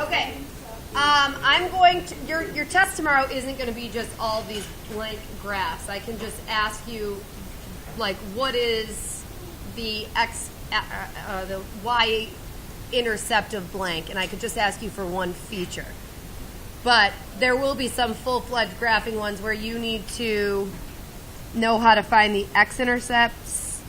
Okay. I'm going to, your test tomorrow isn't going to be just all these blank graphs. I can just ask you, like, what is the the y-intercept of blank, and I could just ask you for one feature. But there will be some full-fledged graphing ones where you need to know how to find the x-intercepts,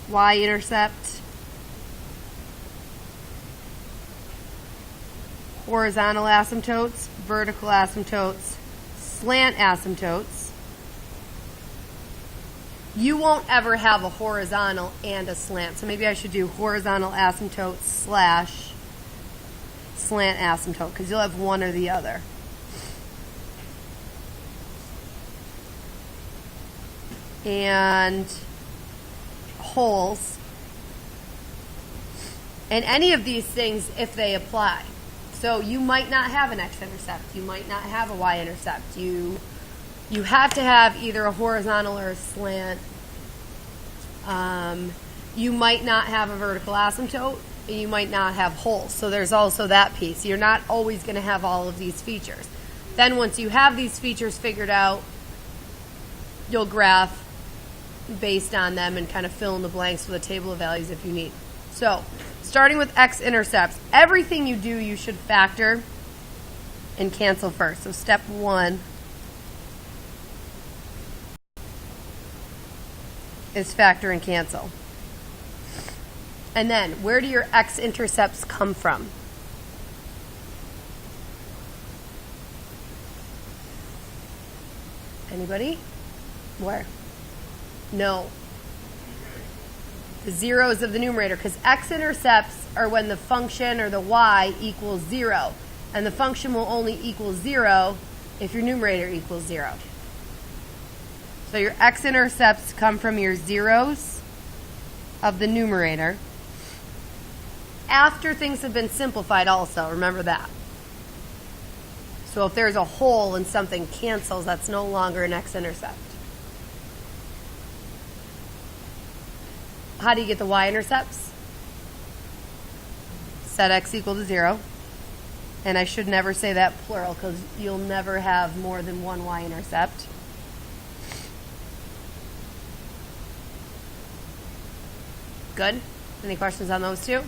y-intercept, horizontal asymptotes, vertical asymptotes, slant asymptotes. You won't ever have a horizontal and a slant. So maybe I should do horizontal asymptote slash slant asymptote, because you'll have one or the other. And holes. And any of these things if they apply. So you might not have an x-intercept. You might not have a y-intercept. You have to have either a horizontal or a slant. You might not have a vertical asymptote. And you might not have holes. So there's also that piece. You're not always going to have all of these features. Then once you have these features figured out, you'll graph based on them and kind of fill in the blanks with a table of values if you need. So starting with x-intercepts, everything you do you should factor and cancel first. So step 1 is factor and cancel. And then, where do your x-intercepts come from? Anybody? Where? No. The zeros of the numerator, because x-intercepts are when the function or the y equals 0. And the function will only equal 0 if your numerator equals 0. So your x-intercepts come from your zeros of the numerator. After things have been simplified also, remember that. So if there's a hole and something cancels, that's no longer an x-intercept. How do you get the y-intercepts? Set x equal to 0. And I should never say that plural because you'll never have more than one y-intercept. Good? Any questions on those two?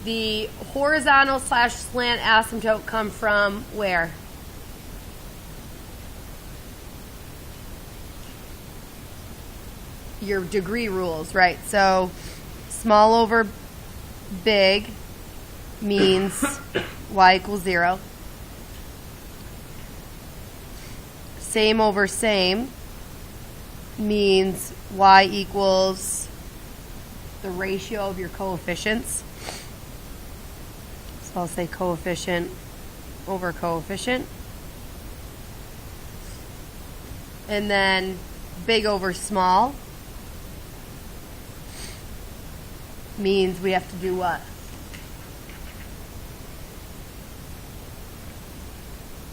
The horizontal slash slant asymptote come from where? Your degree rules, right? So small over big means y equals 0. Same over same means y equals the ratio of your coefficients. So I'll say coefficient over coefficient. And then big over small means we have to do what?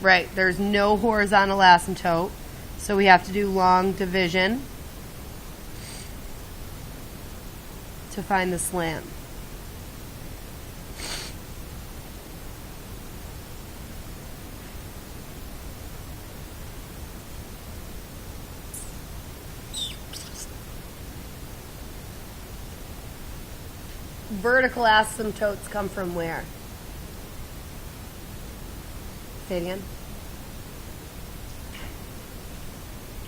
Right, there's no horizontal asymptote, so we have to do long division to find the slant. Vertical asymptotes come from where? Say it again.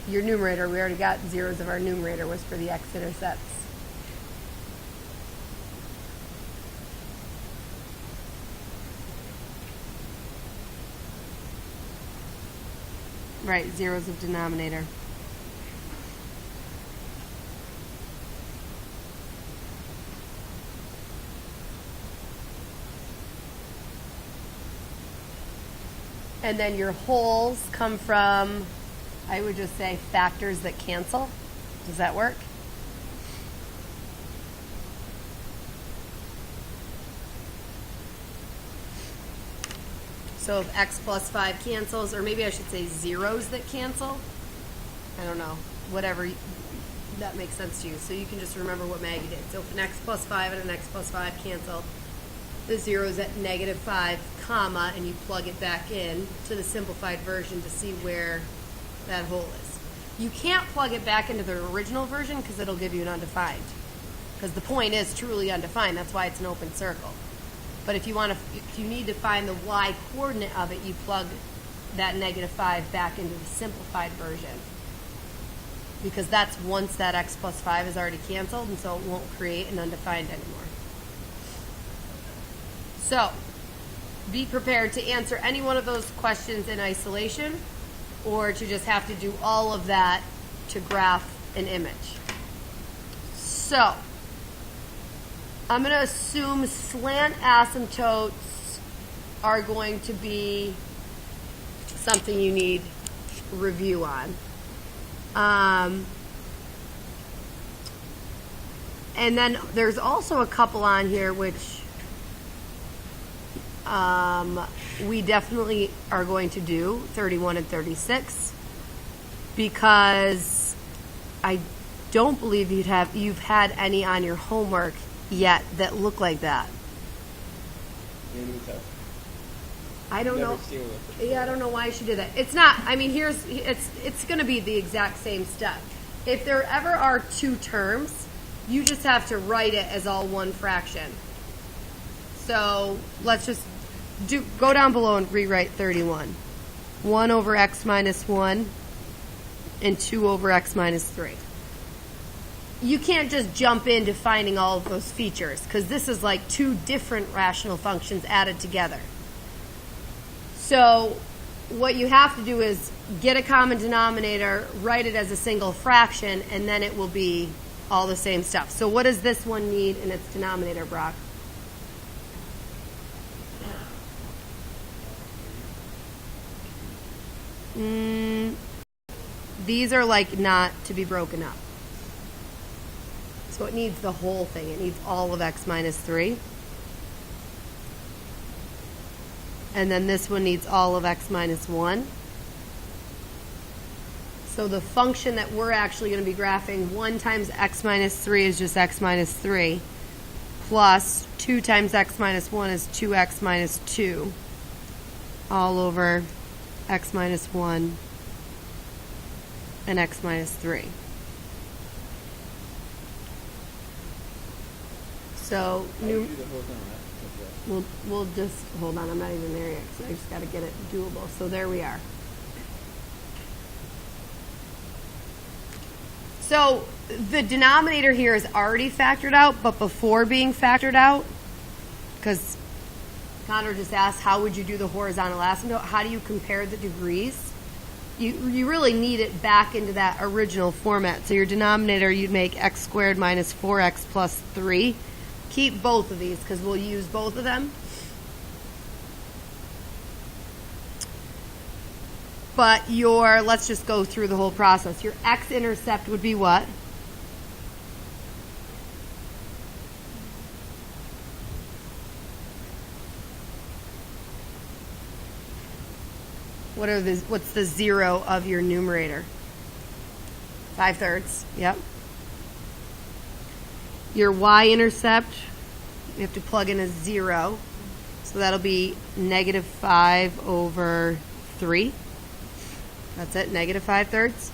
Your numerator, we already got zeros of our numerator, was for the x-intercepts. Right, zeros of denominator. And then your holes come from, I would just say, factors that cancel. Does that work? So if x plus 5 cancels, or maybe I should say zeros that cancel. I don't know. Whatever that makes sense to you. So you can just remember what Maggie did. So if an x plus 5 and an x plus 5 cancel, the 0 is at -5, comma, and you plug it back in to the simplified version to see where that hole is. You can't plug it back into the original version because it'll give you an undefined. Because the point is truly undefined. That's why it's an open circle. But if you need to find the y coordinate of it, you plug that -5 back into the simplified version. Because that's once that x plus 5 is already canceled, and so it won't create an undefined anymore. So, be prepared to answer any one of those questions in isolation, or to just have to do all of that to graph an image. So, I'm going to assume slant asymptotes are going to be something you need review on. And then there's also a couple on here which we definitely are going to do, 31 and 36, because I don't believe you've had any on your homework yet that look like that. I don't know. Yeah, I don't know why she did that. It's not. I mean, it's going to be the exact same step. If there ever are two terms, you just have to write it as all one fraction. So let's just go down below and rewrite 31. 1 over x minus 1 and 2 over x minus 3. You can't just jump into finding all of those features because this is like two different rational functions added together. So what you have to do is get a common denominator, write it as a single fraction, and then it will be all the same stuff. So what does this one need in its denominator, Brock? These are like not to be broken up. So it needs the whole thing. It needs all of x minus 3. And then this one needs all of x minus 1. So the function that we're actually going to be graphing, 1 times x minus 3 is just x minus 3, plus 2 times x minus 1 is 2x minus 2, all over x minus 1 and x minus 3. So we'll just, hold on, I'm not even there yet because I just got to get it doable. So there we are. So the denominator here is already factored out, but before being factored out, because Connor just asked, how would you do the horizontal asymptote? How do you compare the degrees? You really need it back into that original format. So your denominator, you'd make x squared minus 4x plus 3. Keep both of these because we'll use both of them. But let's just go through the whole process. Your x-intercept would be what? What's the 0 of your numerator? 5/3, yep. Your y-intercept, you have to plug in a 0. So that'll be -5 over 3. That's it, -5/3.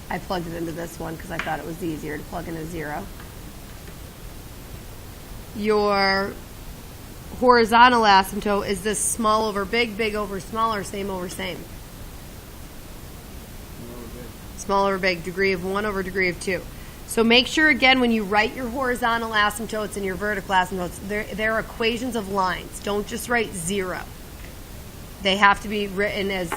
I plugged it into this one because I thought it was easier to plug in a 0. Your horizontal asymptote is this small over big, big over small, or same over same? Small over big, degree of 1 over degree of 2. So make sure, again, when you write your horizontal asymptotes and your vertical asymptotes, they're equations of lines. Don't just write 0. They have to be written as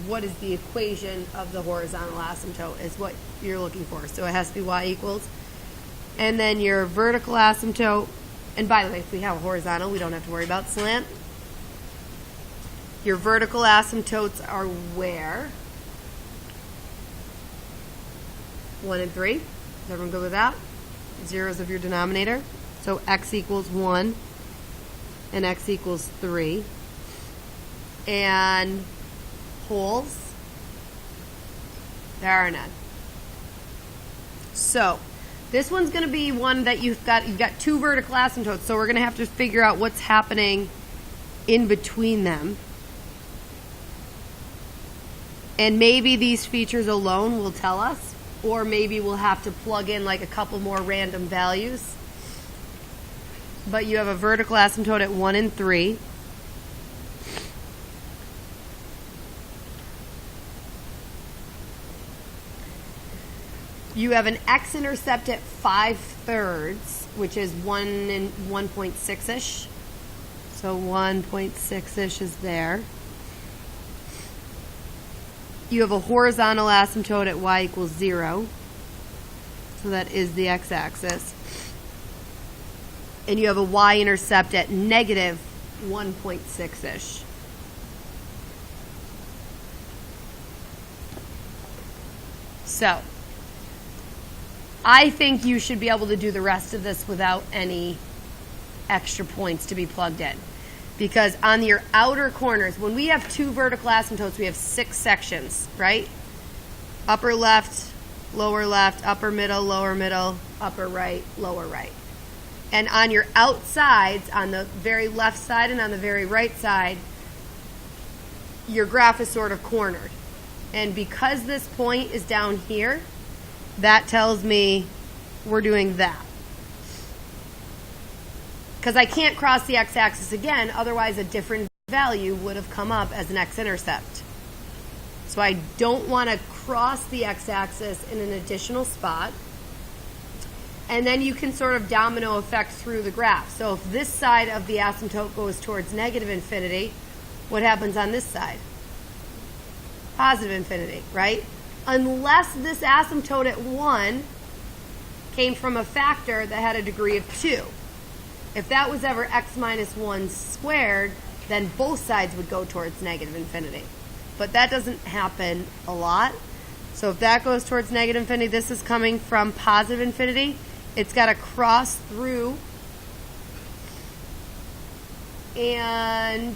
what is the equation of the horizontal asymptote is what you're looking for. So it has to be y equals. And then your vertical asymptote, and by the way, if we have a horizontal, we don't have to worry about slant. Your vertical asymptotes are where? 1 and 3. Is everyone good with that? Zeros of your denominator. So x equals 1 and x equals 3. And holes, there are none. So this one's going to be one that you've got two vertical asymptotes, so we're going to have to figure out what's happening in between them. And maybe these features alone will tell us, or maybe we'll have to plug in like a couple more random values. But you have a vertical asymptote at 1 and 3. You have an x-intercept at 5/3, which is 1 and 1.6-ish. So 1.6-ish is there. You have a horizontal asymptote at y equals 0. So that is the x-axis. And you have a y-intercept at negative 1.6-ish. So I think you should be able to do the rest of this without any extra points to be plugged in. Because on your outer corners, when we have two vertical asymptotes, we have 6 sections, right? Upper left, upper middle, upper right, lower right. And on your outsides, on the very left side and on the very right side, your graph is sort of cornered. And because this point is down here, that tells me we're doing that. Because I can't cross the x-axis again, otherwise a different value would have come up as an x-intercept. So I don't want to cross the x-axis in an additional spot. And then you can sort of domino effect through the graph. So if this side of the asymptote goes towards negative infinity, what happens on this side? Positive infinity, right? Unless this asymptote at 1 came from a factor that had a degree of 2. If that was ever x minus 1 squared, then both sides would go towards negative infinity. But that doesn't happen a lot. So if that goes towards negative infinity, this is coming from positive infinity. It's got to cross through. And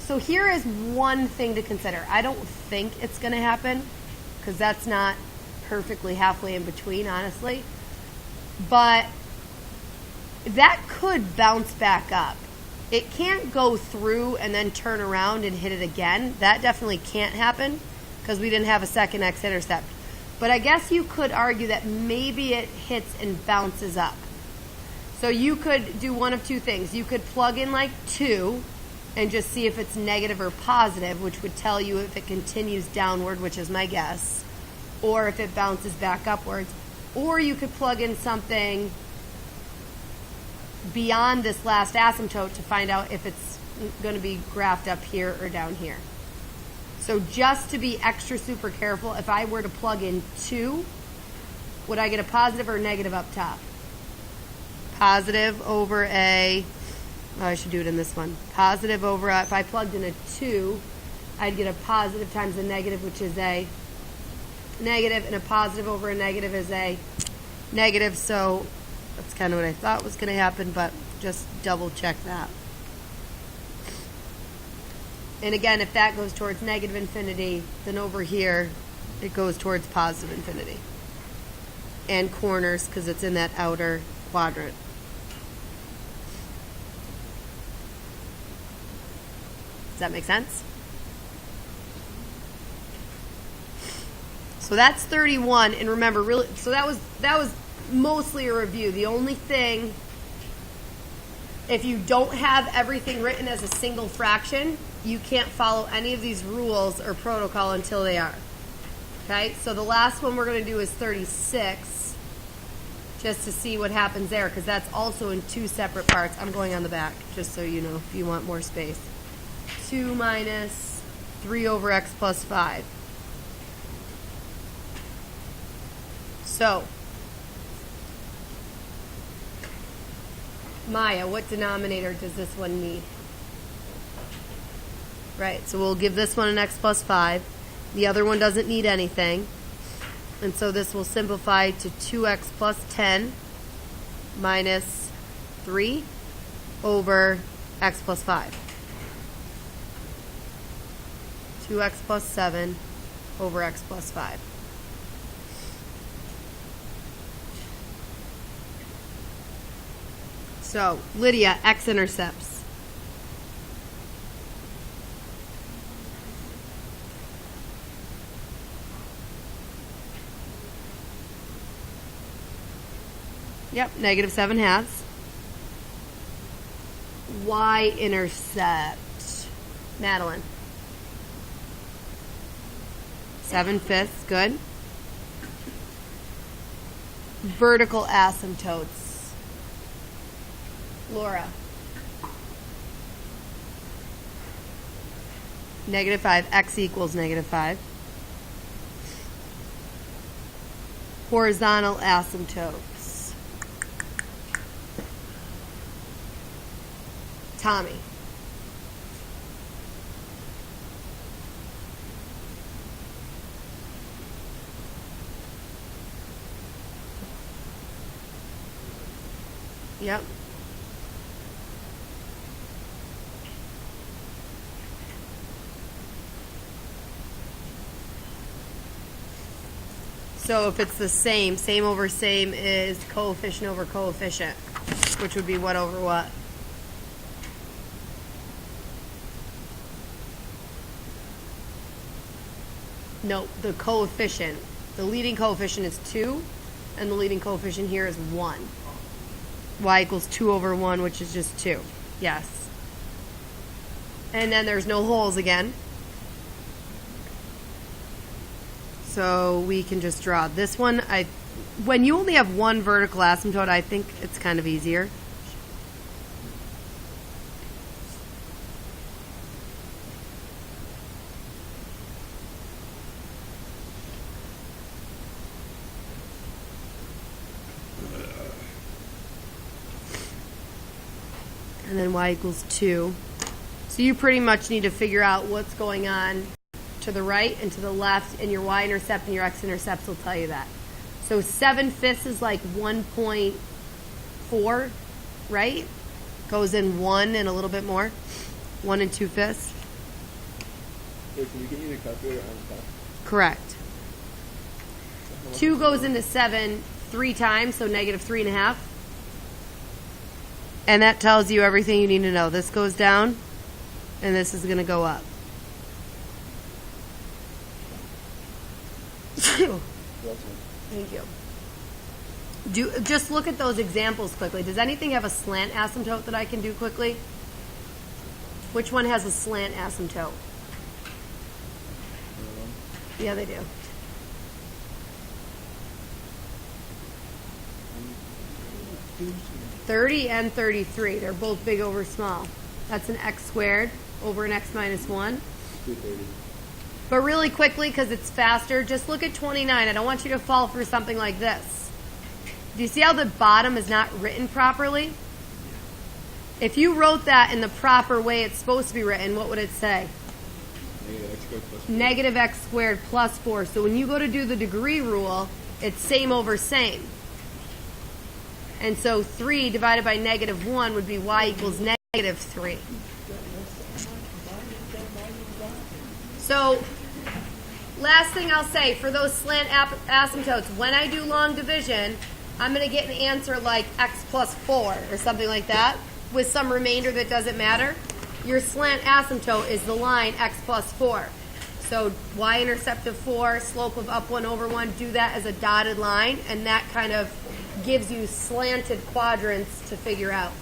so here is one thing to consider. I don't think it's going to happen, because that's not perfectly halfway in between, honestly. But that could bounce back up. It can't go through and then turn around and hit it again. That definitely can't happen, because we didn't have a second x-intercept. But I guess you could argue that maybe it hits and bounces up. So you could do one of two things. You could plug in like 2 and just see if it's negative or positive, which would tell you if it continues downward, which is my guess, or if it bounces back upwards. Or you could plug in something beyond this last asymptote to find out if it's going to be graphed up here or down here. So just to be extra super careful, if I were to plug in 2, would I get a positive or a negative up top? Positive over a, oh, I should do it in this one. Positive over a, if I plugged in a 2, I'd get a positive times a negative, which is a negative, and a positive over a negative is a negative. So that's kind of what I thought was going to happen, but just double check that. And again, if that goes towards negative infinity, then over here, it goes towards positive infinity. And corners, because it's in that outer quadrant. Does that make sense? So that's 31, and remember, really, so that was mostly a review. The only thing, if you don't have everything written as a single fraction, you can't follow any of these rules or protocol until they are. Okay, so the last one we're going to do is 36, just to see what happens there, because that's also in 2 separate parts. I'm going on the back, just so you know, if you want more space. 2 minus 3 over x plus 5. So, Maya, what denominator does this one need? Right, so we'll give this one an x plus 5. The other one doesn't need anything. And so this will simplify to 2x plus 10 minus 3 over x plus 5. 2x plus 7 over x plus 5. So, Lydia, x-intercepts. Yep, -7/2. Y-intercept. Madeline. 7/5, good. Vertical asymptotes. Laura. -5, x equals -5. Horizontal asymptotes. Tommy. Yep. So if it's the same over same is coefficient over coefficient, which would be what over what? No, the coefficient. The leading coefficient is 2, and the leading coefficient here is 1. Y equals 2 over 1, which is just 2. Yes. And then there's no holes again. So we can just draw this one. When you only have one vertical asymptote, I think it's kind of easier. And then y equals 2. So you pretty much need to figure out what's going on to the right and to the left, and your y-intercept and your x-intercepts will tell you that. So 7/5 is like 1.4, right? Goes in 1 and a little bit more. 1 and 2/5. Wait, can you give me the calculator on top? Correct. 2 goes into 7 3 times, so -3.5. And that tells you everything you need to know. This goes down, and this is going to go up. Thank you. Just look at those examples quickly. Does anything have a slant asymptote that I can do quickly? Which one has a slant asymptote? Yeah, they do. $30 and 33. They're both big over small. That's an x squared over an x minus 1. 230. But really quickly, because it's faster, just look at 29. I don't want you to fall for something like this. Do you see how the bottom is not written properly? If you wrote that in the proper way it's supposed to be written, what would it say? X squared plus 4. -x²+4. So when you go to do the degree rule, it's same over same. And so 3 divided by -1 would be y equals -3. So last thing I'll say, for those slant asymptotes, when I do long division, I'm going to get an answer like x plus 4 or something like that with some remainder that doesn't matter. Your slant asymptote is the line x plus 4. So y-intercept of 4, slope of up 1 over 1, do that as a dotted line, and that kind of gives you slanted quadrants to figure out.